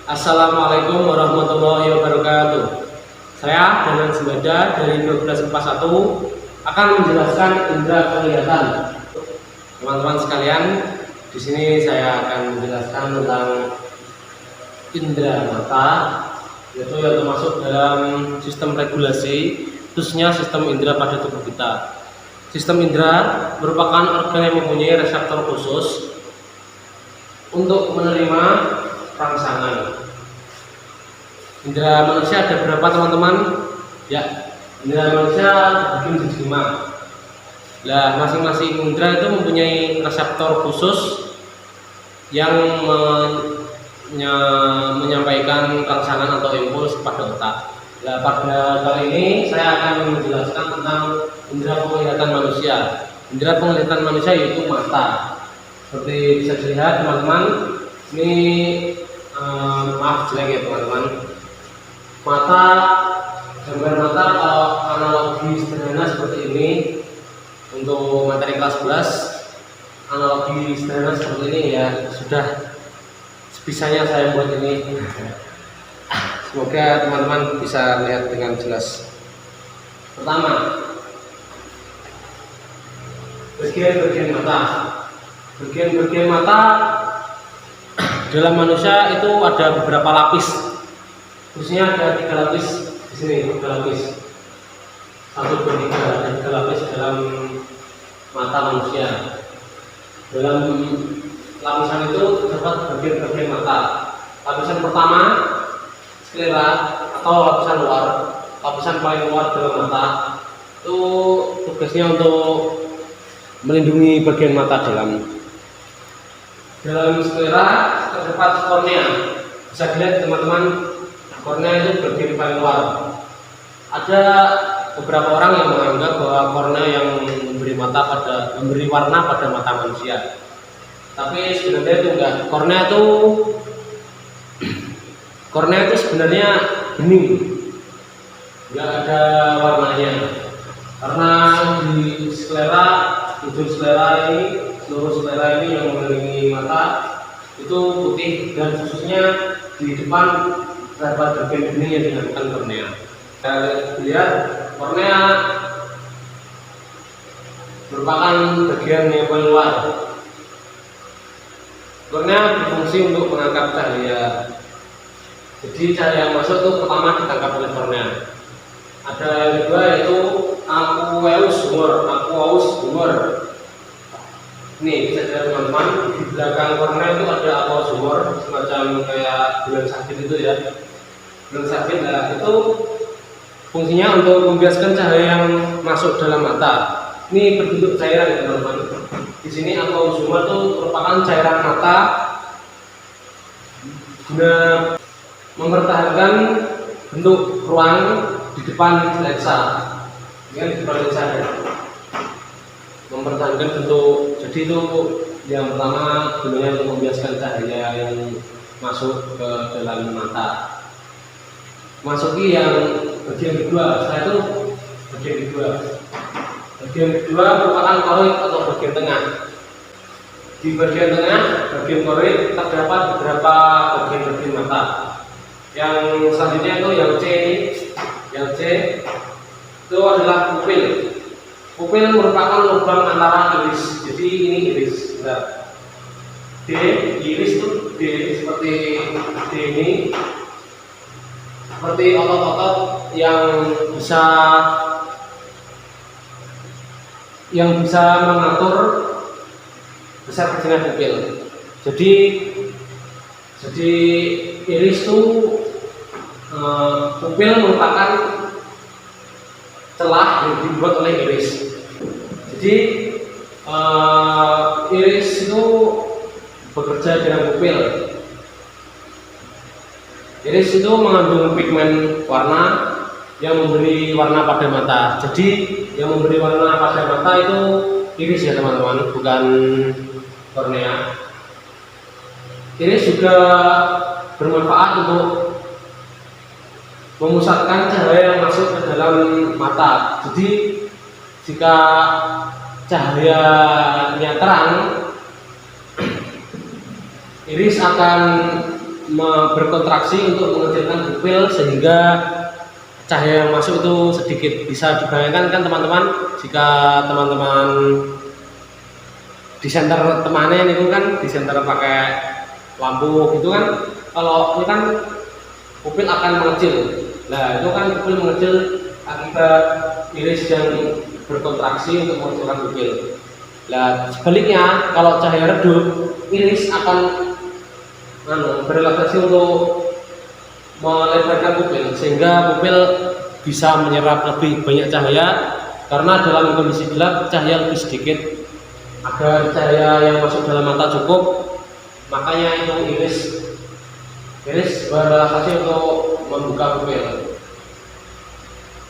Assalamualaikum warahmatullahi wabarakatuh. Saya Danan Sembada dari 12 IPA 1 akan menjelaskan indera penglihatan. Teman-teman sekalian, di sini saya akan menjelaskan tentang indera mata, yaitu yang termasuk dalam sistem regulasi, khususnya sistem indera pada tubuh kita. Sistem indera merupakan organ yang mempunyai reseptor khusus untuk menerima rangsangan. Indera manusia ada berapa, teman-teman? Ya, indera manusia dibagi menjadi 5. Nah, masing-masing indera itu mempunyai reseptor khusus yang menyampaikan rangsangan atau impuls kepada otak. Nah, pada kali ini saya akan menjelaskan tentang indera penglihatan manusia. Indera penglihatan manusia yaitu mata. Seperti bisa dilihat, teman-teman, ini maaf jelek ya, teman-teman. Mata, gambar mata kalau analogi sederhana seperti ini untuk materi kelas 11, analogi sederhana seperti ini ya sudah sebisanya saya buat ini. Semoga teman-teman bisa lihat dengan jelas. Pertama, bagian-bagian mata. Bagian-bagian mata dalam manusia itu ada beberapa lapis. Khususnya ada 3 lapis di sini, 3 lapis. 1, 2, 3, ada 3 lapis dalam mata manusia. Dalam lapisan itu terdapat bagian-bagian mata. Lapisan pertama, sklera atau lapisan luar. Lapisan paling luar dalam mata itu tugasnya untuk melindungi bagian mata dalam. Dalam sklera terdapat kornea. Bisa dilihat, teman-teman, kornea itu bagian paling luar. Ada beberapa orang yang menganggap bahwa kornea yang memberi warna pada mata manusia. Tapi sebenarnya itu enggak. Kornea itu sebenarnya bening, enggak ada warnanya. Karena di sklera, ujung sklera ini, seluruh sklera ini yang mengelilingi mata itu putih, dan khususnya di depan terdapat bagian bening yang dinamakan kornea. Kita lihat, kornea merupakan bagian yang paling luar. Kornea berfungsi untuk menangkap cahaya. Jadi cahaya yang masuk itu pertama ditangkap oleh kornea. Ada yang kedua yaitu aqueous humor. Ini bisa dilihat, teman-teman, di belakang kornea itu ada aqueous humor, semacam kayak bulan sabit itu ya. Bulan sabit, nah itu fungsinya untuk membiaskan cahaya yang masuk dalam mata. Ini berbentuk cairan ya, teman-teman. Di sini aqueous humor itu merupakan cairan mata guna mempertahankan bentuk ruang di depan lensa. Ini di depan lensa ya. Mempertahankan bentuk. Jadi itu yang pertama gunanya untuk membiaskan cahaya yang masuk ke dalam mata. Masuki yang bagian kedua. Setelah itu bagian kedua. Bagian kedua merupakan koroid atau bagian tengah. Di bagian tengah, bagian koroid, terdapat beberapa bagian mata. Yang selanjutnya itu yang C itu adalah pupil. Pupil merupakan lubang antara iris. Jadi ini iris. Nah, D, iris itu D seperti D ini, seperti otot-otot yang bisa mengatur besar kecilnya pupil. Jadi iris itu pupil merupakan celah yang dibuat oleh iris. Jadi iris itu bekerja dengan pupil. Iris itu mengandung pigmen warna yang memberi warna pada mata. Jadi yang memberi warna pada mata itu iris ya, teman-teman, bukan kornea. Iris juga bermanfaat untuk memusatkan cahaya yang masuk ke dalam mata. Jadi jika cahayanya terang, iris akan berkontraksi untuk mengecilkan pupil sehingga cahaya yang masuk itu sedikit. Bisa dibayangkan kan teman-teman, jika teman-teman di center temanen itu kan di center pakai lampu gitu kan, kalau ini kan pupil akan mengecil. Nah itu kan pupil mengecil akibat iris yang berkontraksi untuk mengecilkan pupil. Nah sebaliknya kalau cahaya redup, iris akan berrelaksasi untuk melebarkan pupil sehingga pupil bisa menyerap lebih banyak cahaya, karena dalam kondisi gelap cahaya lebih sedikit. Agar cahaya yang masuk dalam mata cukup, makanya itu iris berrelaksasi untuk membuka pupil.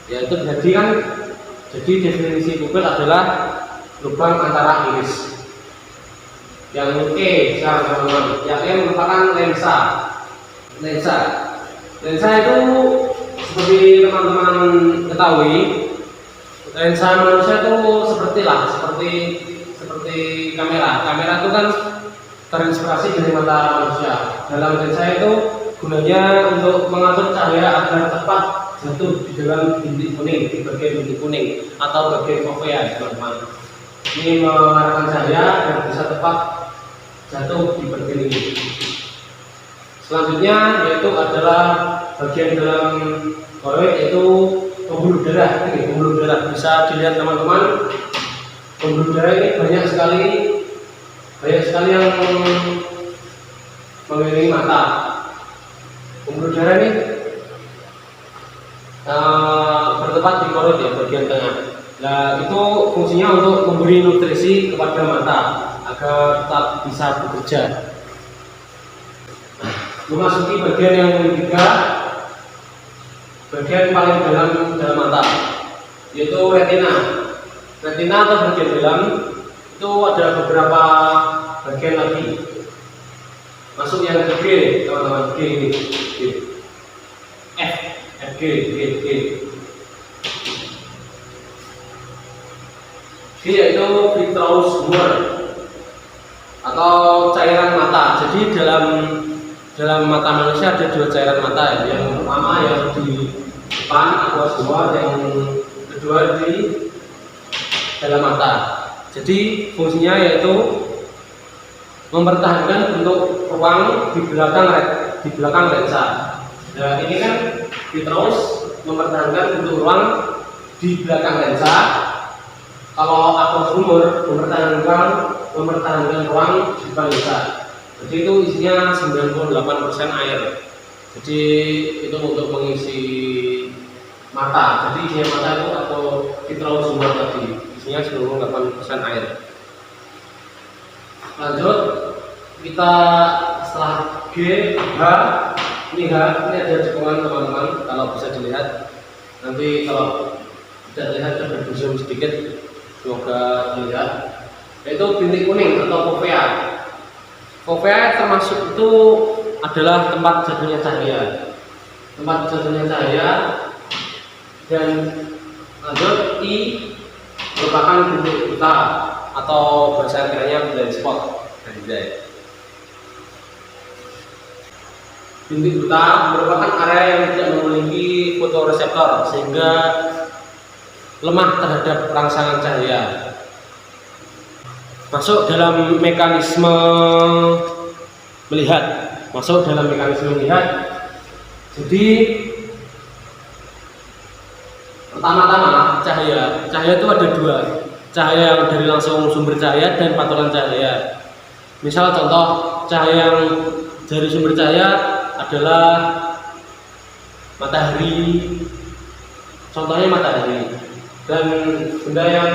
Ya itu jadi definisi pupil adalah lubang antara iris. Yang oke, sekarang teman-teman, yang E merupakan lensa. Lensa itu seperti teman-teman ketahui, lensa manusia itu seperti kamera. Kamera itu kan terinspirasi dari mata manusia. Dalam lensa itu gunanya untuk mengatur cahaya agar tepat jatuh di dalam bintik kuning, di bagian bintik kuning atau bagian fovea, teman-teman. Ini mengarahkan cahaya agar bisa tepat jatuh di bagian ini. Selanjutnya yaitu adalah bagian dalam koroid, yaitu pembuluh darah. Ini pembuluh darah, bisa dilihat teman-teman. Pembuluh darah ini banyak sekali yang mengelilingi mata. Pembuluh darah ini bertempat di koroid ya, bagian tengah. Nah itu fungsinya untuk memberi nutrisi kepada mata agar tetap bisa bekerja. Memasuki bagian yang ketiga, bagian paling dalam mata, yaitu retina. Retina atau bagian dalam itu ada beberapa bagian lagi. Masuk yang ke G, teman-teman. G ini, G. G yaitu vitreous humor atau cairan mata. Jadi dalam mata manusia ada dua cairan mata ya. Yang pertama yang di depan aqueous humor, yang kedua di dalam mata. Jadi fungsinya yaitu mempertahankan bentuk ruang di belakang lensa. Nah ini kan vitreous mempertahankan bentuk ruang di belakang lensa. Kalau aqueous humor mempertahankan ruang di depan lensa. Jadi itu isinya 98% air. Jadi itu untuk mengisi mata. Jadi isinya mata itu atau vitreous humor tadi isinya 98% air. Lanjut, kita setelah G, H, ini ada cekungan teman-teman. Kalau bisa dilihat, nanti kalau tidak lihat ada zoom sedikit, semoga dilihat. Yaitu bintik kuning atau fovea. Fovea termasuk itu adalah tempat jatuhnya cahaya. Dan lanjut, I merupakan bintik buta atau bahasa Inggrisnya blind spot. Bintik buta merupakan area yang tidak memiliki fotoreseptor sehingga lemah terhadap rangsangan cahaya. Masuk dalam mekanisme melihat. Jadi pertama-tama cahaya itu ada dua, cahaya yang dari langsung sumber cahaya dan pantulan cahaya. Misal contoh cahaya yang dari sumber cahaya adalah matahari, contohnya matahari, dan benda yang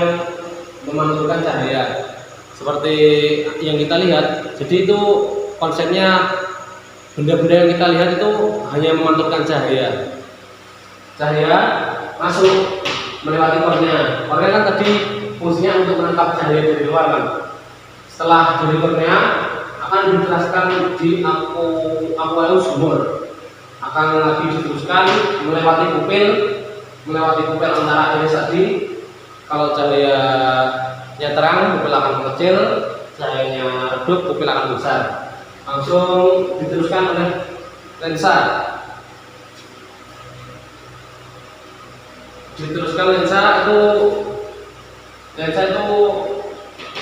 memantulkan cahaya seperti yang kita lihat. Jadi itu konsepnya, benda-benda yang kita lihat itu hanya memantulkan cahaya. Cahaya masuk melewati kornea. Kornea kan tadi fungsinya untuk menangkap cahaya dari luar kan. Setelah dari kornea akan diteruskan di aqueous humor, akan lagi diteruskan melewati pupil antara iris tadi. Kalau cahayanya terang, pupil akan mengecil, cahayanya redup, pupil akan besar. Langsung diteruskan oleh lensa. Diteruskan lensa itu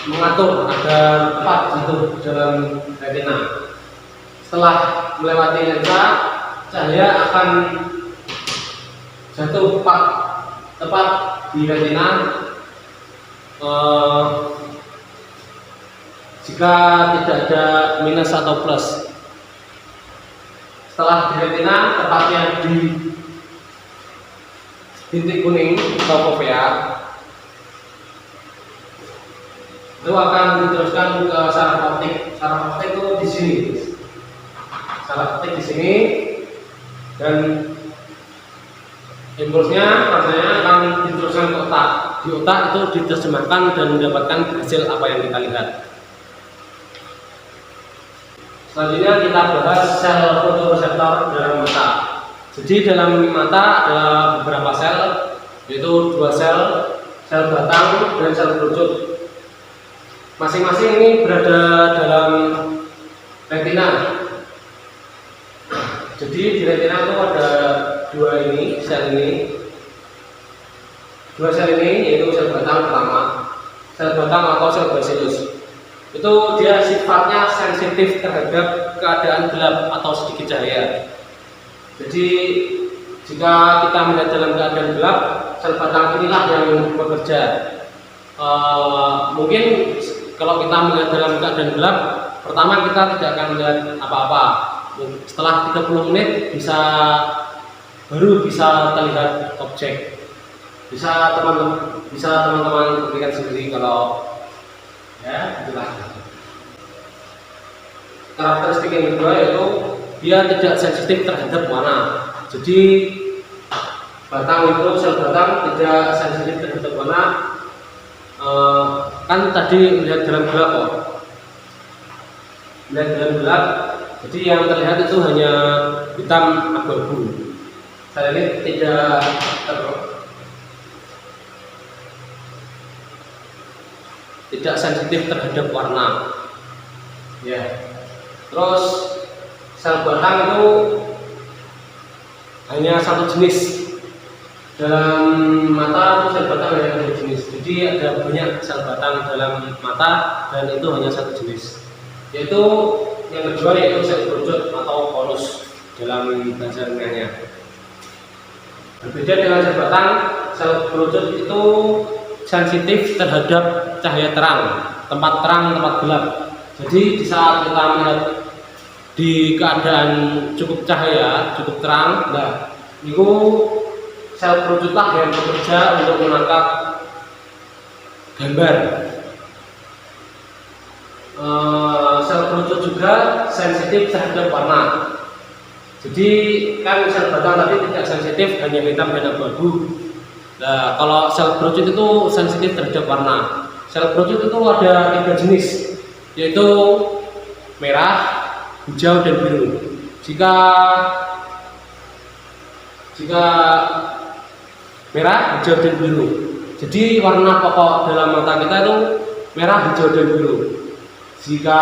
mengatur agar tepat jatuh dalam retina. Setelah melewati lensa, cahaya akan jatuh tepat di retina. Jika tidak ada minus atau plus, setelah di retina tepatnya di titik kuning atau fovea, itu akan diteruskan ke saraf optik. Saraf optik itu di sini. Saraf optik di sini, dan impulsnya rasanya akan diteruskan ke otak. Di otak itu diterjemahkan dan mendapatkan hasil apa yang kita lihat. Selanjutnya kita bahas sel fotoreseptor dalam mata. Jadi dalam mata ada beberapa sel, yaitu 2 sel batang dan sel kerucut. Masing-masing ini berada dalam retina. Jadi di retina itu ada 2 sel ini, yaitu sel batang pertama, sel batang atau sel basilis. Itu dia sifatnya sensitif terhadap keadaan gelap atau sedikit cahaya. Jadi jika kita melihat dalam keadaan gelap, sel batang inilah yang bekerja. Mungkin kalau kita melihat dalam keadaan gelap, pertama kita tidak akan melihat apa-apa. Setelah 30 menit baru bisa terlihat objek. Bisa teman-teman berikan sendiri kalau ya itulah. Karakteristik yang kedua yaitu dia tidak sensitif terhadap warna. Jadi sel batang tidak sensitif terhadap warna. Kan tadi melihat dalam gelap jadi yang terlihat itu hanya hitam abu-abu. Sel ini tidak sensitif terhadap warna. Ya. Terus sel batang itu hanya satu jenis. Dalam mata itu sel batang hanya satu jenis. Jadi ada banyak sel batang dalam mata dan itu hanya satu jenis. Yaitu yang kedua yaitu sel kerucut atau konus dalam bahasa ilmiahnya. Berbeda dengan sel batang, sel kerucut itu sensitif terhadap cahaya terang, tempat terang, tempat gelap. Jadi di saat kita melihat di keadaan cukup cahaya, cukup terang, itu sel kerucutlah yang bekerja untuk menangkap gambar. Sel kerucut juga sensitif terhadap warna. Jadi kan sel batang tadi tidak sensitif, hanya hitam dan abu-abu. Nah, kalau sel kerucut itu sensitif terhadap warna. Sel kerucut itu ada 3 jenis, yaitu merah, hijau, dan biru. Jika merah, hijau, dan biru. Jadi warna pokok dalam mata kita itu merah, hijau, dan biru. Jika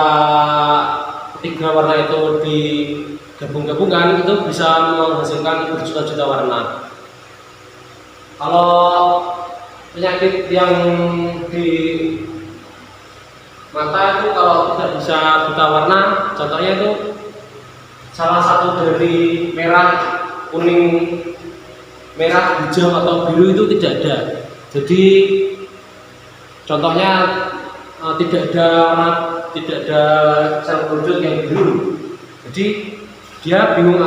3 warna itu digabung-gabungkan, itu bisa menghasilkan berjuta-juta warna. Kalau penyakit yang di mata itu kalau tidak bisa buta warna, contohnya itu salah satu dari merah, kuning, merah, hijau atau biru itu tidak ada. Jadi contohnya tidak ada sel kerucut yang biru. Jadi dia bingung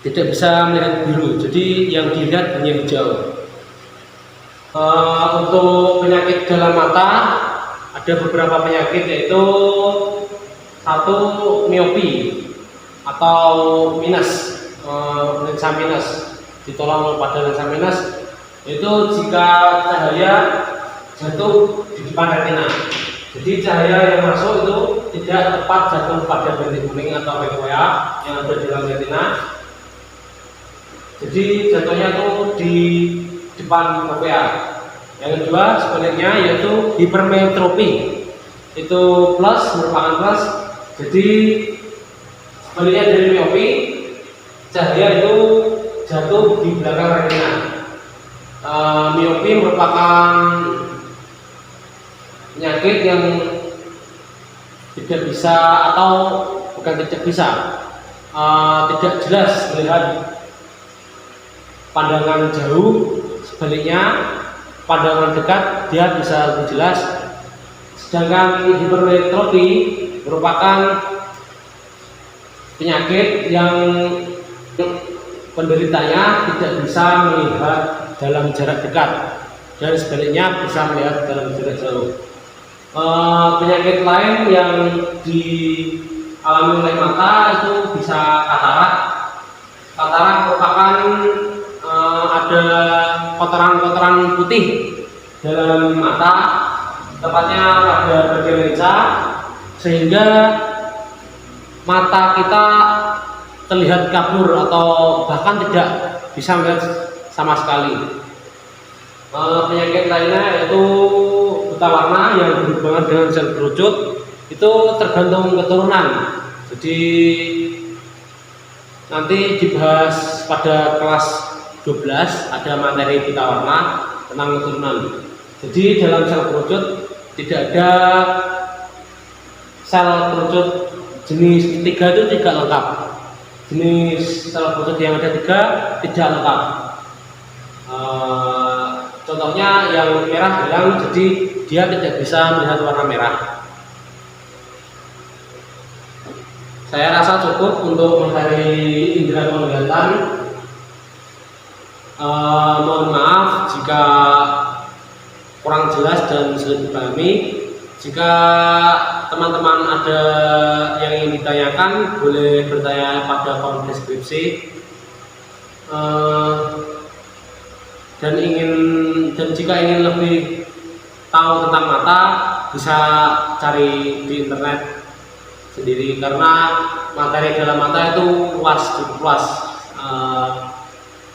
tidak bisa melihat biru. Jadi yang dilihat hanya hijau. Untuk penyakit dalam mata ada beberapa penyakit, yaitu 1 miopi atau minus, lensa minus, ditolong pada lensa minus, yaitu jika cahaya jatuh di depan retina. Jadi cahaya yang masuk itu tidak tepat jatuh pada bintik kuning atau fovea yang ada di dalam retina. Jadi jatuhnya itu di depan fovea. Yang kedua sebaliknya yaitu hipermetropi. itu plus, merupakan plus. Jadi sebaliknya dari miopi, cahaya itu jatuh di belakang retina. Miopi merupakan penyakit yang tidak bisa, atau bukan tidak bisa, tidak jelas melihat pandangan jauh. Sebaliknya pandangan dekat dia bisa lebih jelas. Sedangkan hipermetropi merupakan penyakit yang penderitanya tidak bisa melihat dalam jarak dekat, dan sebaliknya bisa melihat dalam jarak jauh. Penyakit lain yang dialami oleh mata itu bisa katarak. Katarak merupakan ada kotoran-kotoran putih dalam mata, tepatnya pada bagian lensa, sehingga mata kita terlihat kabur atau bahkan tidak bisa melihat sama sekali. Penyakit lainnya yaitu buta warna yang berhubungan dengan sel kerucut, itu tergantung keturunan. Jadi nanti dibahas pada kelas 12 ada materi buta warna tentang keturunan. Jadi dalam sel kerucut tidak ada sel kerucut jenis 3 itu tidak lengkap. Jenis sel kerucut yang ada 3 tidak lengkap. Contohnya yang merah hilang, jadi dia tidak bisa melihat warna merah. Saya rasa cukup untuk materi indera penglihatan. Mohon maaf jika kurang jelas dan sulit dipahami. Jika teman-teman ada yang ingin ditanyakan, boleh bertanya pada kolom deskripsi. Dan jika ingin lebih tahu tentang mata, bisa cari di internet sendiri, karena materi dalam mata itu luas, cukup luas.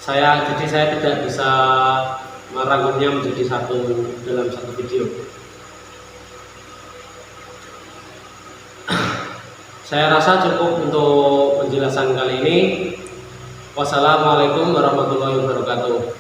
Jadi saya tidak bisa merangkumnya menjadi dalam satu video. Saya rasa cukup untuk penjelasan kali ini. Wassalamualaikum warahmatullahi wabarakatuh.